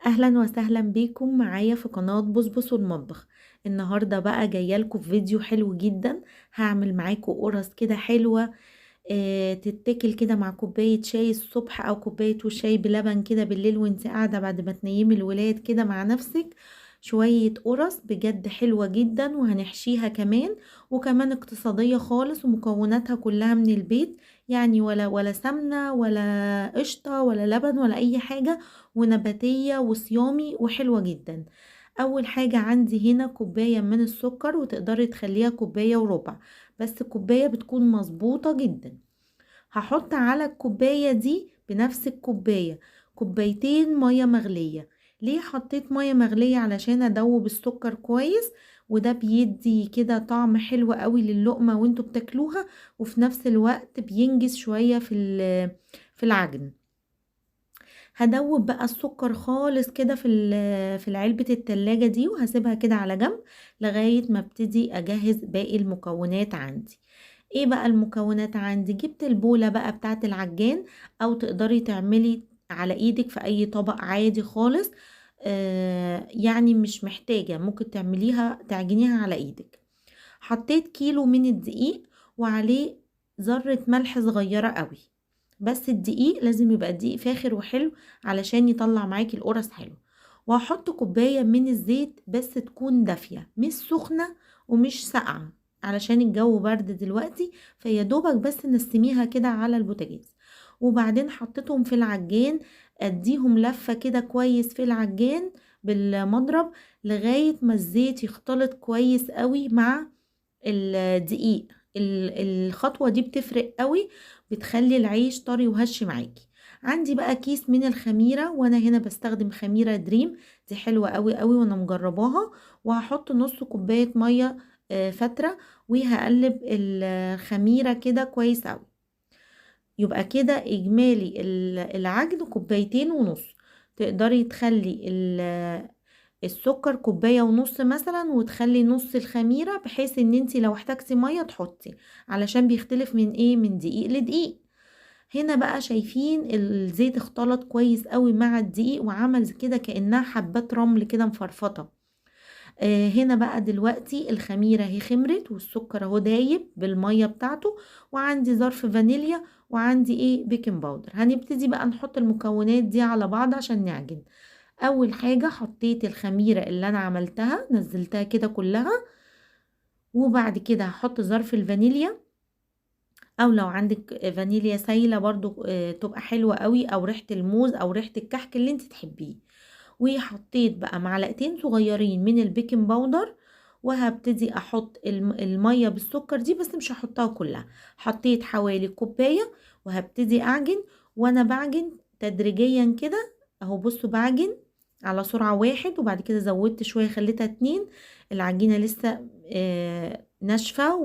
اهلا وسهلا بيكم معايا في قناة بصبص والمطبخ. النهاردة بقى جاية لكم في فيديو حلو جدا. هعمل معاكم قرص كده حلوة. تتاكل كده مع كوباية شاي الصبح او كوباية وشاي بلبن كده بالليل وانت قاعدة بعد ما تنيمي الولاد كده مع نفسك. شوية قرص بجد حلوة جدا وهنحشيها كمان، وكمان اقتصادية خالص ومكوناتها كلها من البيت. يعني ولا سمنة ولا قشطة ولا لبن ولا اي حاجة، ونباتية وصيامي وحلوة جدا. اول حاجة عندي هنا كوباية من السكر، وتقدري تخليها كوباية وربع، بس الكوباية بتكون مظبوطة جدا. هحط على الكوباية دي بنفس الكوباية كوبايتين مية مغلية. ليه حطيت مية مغلية؟ علشان ادوب السكر كويس، وده بيدي كده طعم حلو قوي للقمة وانتوا بتاكلوها، وفي نفس الوقت بينجز شوية في العجن. هدوب بقى السكر خالص كده في العلبة التلاجة دي، وهسيبها كده على جنب لغاية ما ابتدي اجهز باقي المكونات عندي. ايه بقى المكونات عندي؟ جبت البولة بقى بتاعت العجان، او تقدري تعملي على ايدك في اي طبق عادي خالص. يعني مش محتاجة، ممكن تعمليها تعجنيها على ايدك. حطيت كيلو من الدقيق، وعليه ذرة ملح صغيرة قوي. بس الدقيق لازم يبقى دقيق فاخر وحلو علشان يطلع معاكي القرص حلو. وهحط كوباية من الزيت، بس تكون دافية مش سخنة ومش ساقعة، علشان الجو برد دلوقتي، فيا دوبك بس نسميها كده على البوتاجاز. وبعدين حطيتهم في العجان، اديهم لفة كده كويس في العجان بالمضرب لغاية ما الزيت يختلط كويس قوي مع الدقيق. الخطوة دي بتفرق قوي، بتخلي العيش طري وهش معاكي. عندي بقى كيس من الخميرة، وانا هنا بستخدم خميرة دريم، دي حلوة قوي قوي وانا مجرباها. وهحط نص كوباية مية فترة، وهقلب الخميرة كده كويس قوي. يبقى كده اجمالي العجن كوبايتين ونص. تقدري تخلي السكر كوباية ونص مثلا، وتخلي نص الخميرة، بحيث ان انتي لو احتاجتي مية تحطي، علشان بيختلف من ايه، من دقيق لدقيق. هنا بقى شايفين الزيت اختلط كويس قوي مع الدقيق، وعمل كده كأنها حبات رمل كده مفرفطة. هنا بقى دلوقتي الخميرة هي خمرت، والسكر اهو دايب بالمية بتاعته، وعندي ظرف فانيليا، وعندي ايه بيكنج باودر. هنبتدي بقى نحط المكونات دي على بعض عشان نعجن. اول حاجة حطيت الخميرة اللي انا عملتها، نزلتها كده كلها. وبعد كده هحط ظرف الفانيليا، او لو عندك فانيليا سايلة برضو تبقى حلوة قوي، او ريحة الموز او ريحة الكحك اللي انت تحبيه. وحطيت بقى معلقتين صغيرين من البيكنج باودر، وهبتدي احط المية بالسكر دي، بس مش هحطها كلها. حطيت حوالي كوباية، وهبتدي اعجن. وانا بعجن تدريجيا كده اهو، بصوا بعجن على سرعة واحد، وبعد كده زودت شوية خليتها اتنين. العجينة لسه ناشفة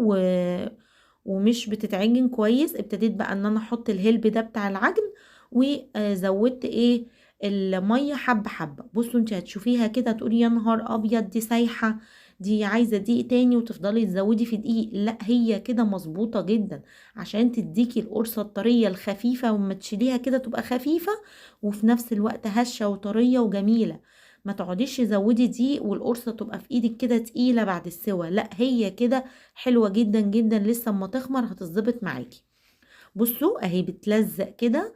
ومش بتتعجن كويس. ابتديت بقى ان انا احط الهلب ده بتاع العجن، وزودت ايه المية حبة حبة. بصوا انت هتشوفيها كده تقولي يا نهار ابيض دي سايحة، دي عايزة دقيق تاني، وتفضلي تزودي في دقيق. لا، هي كده مظبوطة جدا، عشان تديكي القرصة الطرية الخفيفة، وما تشيليها كده تبقى خفيفة، وفي نفس الوقت هشة وطرية وجميلة. ما تقعديش تزودي دقيق والقرصة تبقى في ايدك كده تقيلة بعد السوا. لا، هي كده حلوة جدا جدا، لسه اما تخمر هتظبط معاكي. بصوا اهي بتلزق كده،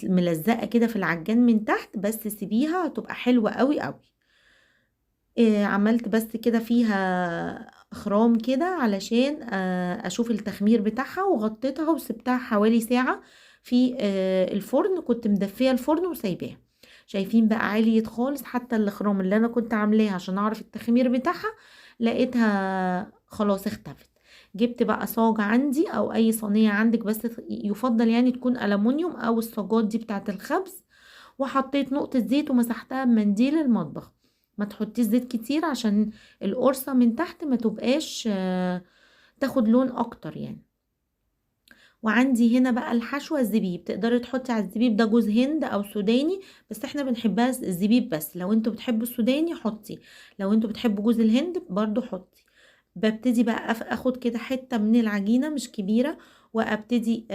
ملزقة كده في العجان من تحت، بس سيبيها هتبقى حلوة قوي قوي. عملت بس كده فيها خرام كده علشان اشوف التخمير بتاعها، وغطيتها وسبتها حوالي ساعة في الفرن. كنت مدفية الفرن وسايباها. شايفين بقى عالية خالص، حتى الخرام اللي انا كنت عاملاها عشان اعرف التخمير بتاعها لقيتها خلاص اختفت. جبت بقى صاج عندي او اي صينية عندك، بس يفضل يعني تكون ألمونيوم، او الصاجات دي بتاعت الخبز. وحطيت نقطة زيت ومسحتها بمنديل المطبخ. ما تحطيش زيت كتير عشان القرصة من تحت ما تبقاش تاخد لون اكتر يعني. وعندي هنا بقى الحشوة الزبيب، تقدري تحطي على الزبيب ده جوز هند او سوداني، بس احنا بنحبها الزبيب بس. لو انتوا بتحبوا السوداني حطي، لو انتوا بتحبوا جوز الهند برضو حطي. ببتدي بقى اخد كده حتة من العجينة مش كبيرة، وابتدي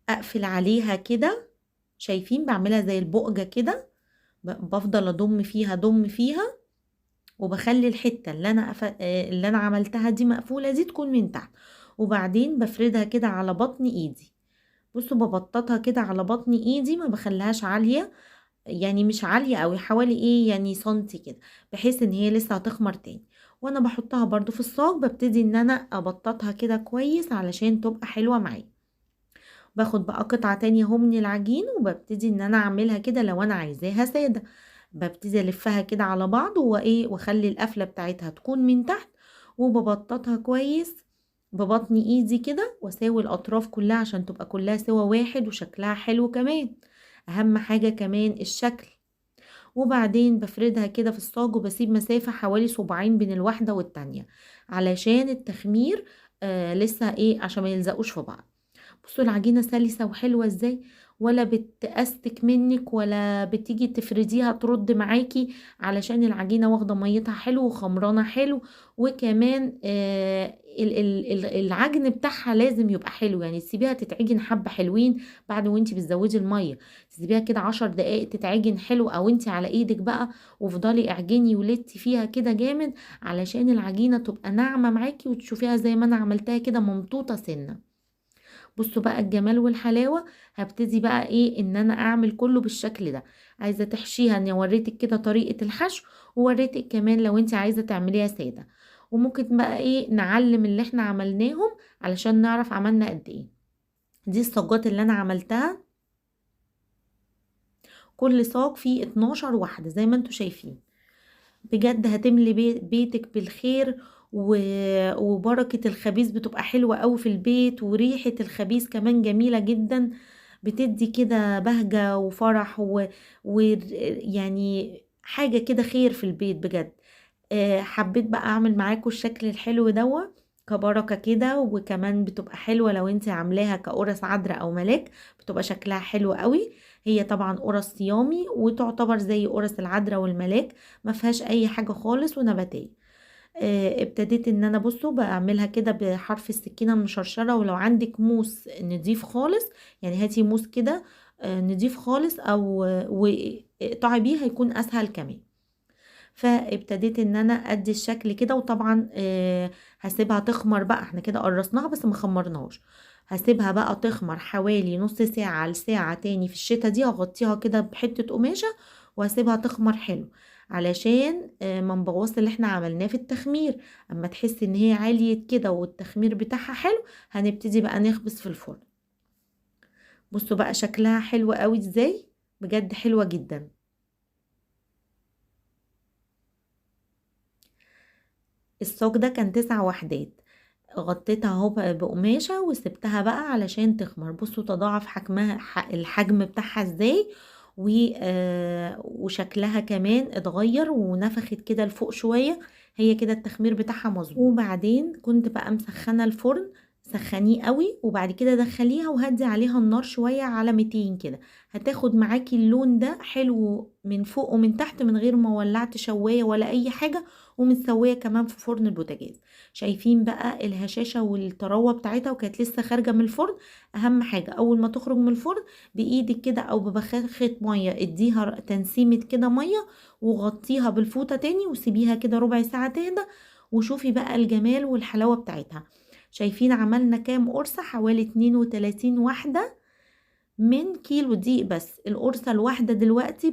اقفل عليها كده شايفين بعملها زي البقجة كده، بفضل اضم فيها وبخلي الحتة اللي انا عملتها دي مقفولة دي تكون من تحت، وبعدين بفردها كده على بطن ايدي. بصوا ببططها كده على بطن ايدي، ما بخليهاش عالية، يعني مش عالية قوي، حوالي ايه يعني سنتي كده، بحيث ان هي لسه هتخمر تاني. وانا بحطها برضو في الصاج ببتدي ان انا ابططها كده كويس علشان تبقى حلوة معايا. باخد بقى قطعة تانية اهو من العجين، وببتدي ان انا اعملها كده لو انا عايزاها سادة. ببتدي الفها كده على بعض واخلي القفلة بتاعتها تكون من تحت، وببططها كويس ببطن ايدي كده، واساوي الاطراف كلها عشان تبقى كلها سوا واحد وشكلها حلو كمان. اهم حاجة كمان الشكل. وبعدين بفردها كده في الصاج، وبسيب مسافة حوالي صباعين بين الواحدة والتانية علشان التخمير. لسه ايه عشان ما يلزقوش في بعض. بصوا العجينة سلسة وحلوة ازاي، ولا بتأستك منك ولا بتيجي تفرديها ترد معاكي، علشان العجينة واخدة ميتها حلو وخمرانة حلو. وكمان العجن بتاعها لازم يبقى حلو، يعني تسيبيها تتعجن حبة حلوين بعد وانتي بتزودي المية. تسيبيها كده 10 دقايق تتعجن حلو، او انتي على ايدك بقى وفضلي اعجني ولتي فيها كده جامد، علشان العجينة تبقى ناعمة معاكي وتشوفيها زي ما انا عملتها كده ممطوطة سنة. بصوا بقى الجمال والحلاوة. هبتدي بقى ايه ان انا اعمل كله بالشكل ده. عايزة تحشيها، اني وريتك كده طريقة الحشو، ووريتك كمان لو انت عايزة تعمليها سادة. وممكن بقى ايه نعلم اللي احنا عملناهم علشان نعرف عملنا قد ايه. دي الصاجات اللي انا عملتها، كل صاج فيه 12 واحدة زي ما انتوا شايفين. بجد هتملي بيتك بالخير، وبركة الخبيز بتبقى حلوة قوي في البيت، وريحة الخبيز كمان جميلة جدا، بتدي كده بهجة وفرح ويعني حاجة كده خير في البيت بجد. حبيت بقى اعمل معاكم الشكل الحلو دوا كبركة كده، وكمان بتبقى حلوة لو انت عاملاها كقرص عذراء او ملاك، بتبقى شكلها حلو قوي. هي طبعا قرص صيامي وتعتبر زي قرص العذراء والملاك، ما فيهاش اي حاجة خالص ونباتية. ابتديت ان انا بصوا بعملها كده بحرف السكينة المشرشرة، ولو عندك موس نضيف خالص يعني هاتي موس كده نضيف خالص، او وقطعي بيه هيكون اسهل كمان. فابتديت ان انا ادي الشكل كده، وطبعا هسيبها تخمر بقى، احنا كده قرصناها بس ما خمرناش. هسيبها بقى تخمر حوالي نص ساعة لساعة تاني. في الشتا دي هغطيها كده بحتة قماشة وهسيبها تخمر حلو، علشان ما نبوظ اللي احنا عملناه في التخمير. اما تحس ان هي عالية كده والتخمير بتاعها حلو، هنبتدي بقى نخبز في الفرن. بصوا بقى شكلها حلو قوي ازاي، بجد حلوة جدا. الصاج ده كان 9 وحدات، غطيتها اهو بقماشة وسبتها بقى علشان تخمر. بصوا تضاعف حجمها، الحجم بتاعها ازاي، وشكلها كمان اتغير ونفخت كده لفوق شوية. هي كده التخمير بتاعها مظبوط. وبعدين كنت بقى مسخنة الفرن، سخنيه قوي، وبعد كده دخليها وهدي عليها النار شوية على 200 كده. هتاخد معاكي اللون ده حلو من فوق ومن تحت من غير ما ولعت شواية ولا اي حاجة، ومتسوية كمان في فرن البوتاجاز. شايفين بقى الهشاشة والطراوة بتاعتها وكانت لسه خارجة من الفرن. اهم حاجة اول ما تخرج من الفرن بايدك كده او ببخاخة مية اديها تنسيمة كده مية، وغطيها بالفوطة تاني وسيبيها كده ربع ساعة تهدى، وشوفي بقى الجمال والحلاوة بتاعتها. شايفين عملنا كام قرصة؟ حوالي 32 واحدة من كيلو دقيق. بس القرصة الواحدة دلوقتي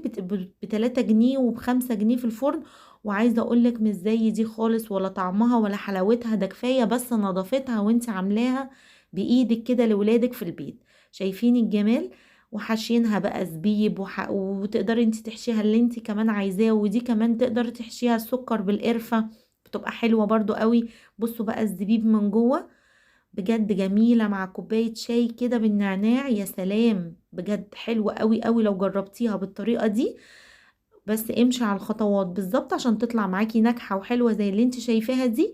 ب3 جنيه وب5 جنيه في الفرن. وعايزة اقولك مش زي دي خالص، ولا طعمها ولا حلاوتها، ده كفاية بس نظافتها وانت عاملاها بايدك كده لولادك في البيت. شايفين الجمال؟ وحاشينها بقى زبيب وتقدري انت تحشيها اللي انت كمان عايزاه، ودي كمان تقدر تحشيها السكر بالقرفة، بتبقى حلوة برضو قوي. بصوا بقى الزبيب من جوه بجد جميلة مع كوباية شاي كده بالنعناع، يا سلام، بجد حلوة قوي قوي لو جربتيها بالطريقة دي. بس امشي على الخطوات بالظبط عشان تطلع معاكي ناجحة وحلوة زي اللي انت شايفاها دي.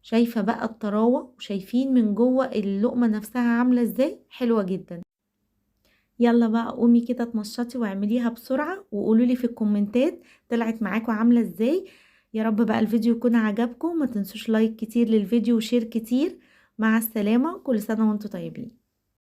شايفة بقى الطراوة، وشايفين من جوه اللقمة نفسها عاملة ازاي، حلوة جدا. يلا بقى قومي كده اتنشطي واعمليها بسرعة، وقولولي في الكومنتات طلعت معاكوا عاملة ازاي. يا رب بقى الفيديو يكون عجبكم، ما تنسوش لايك كتير للفيديو وشير كتير. مع السلامة، كل سنة وانتم طيبين.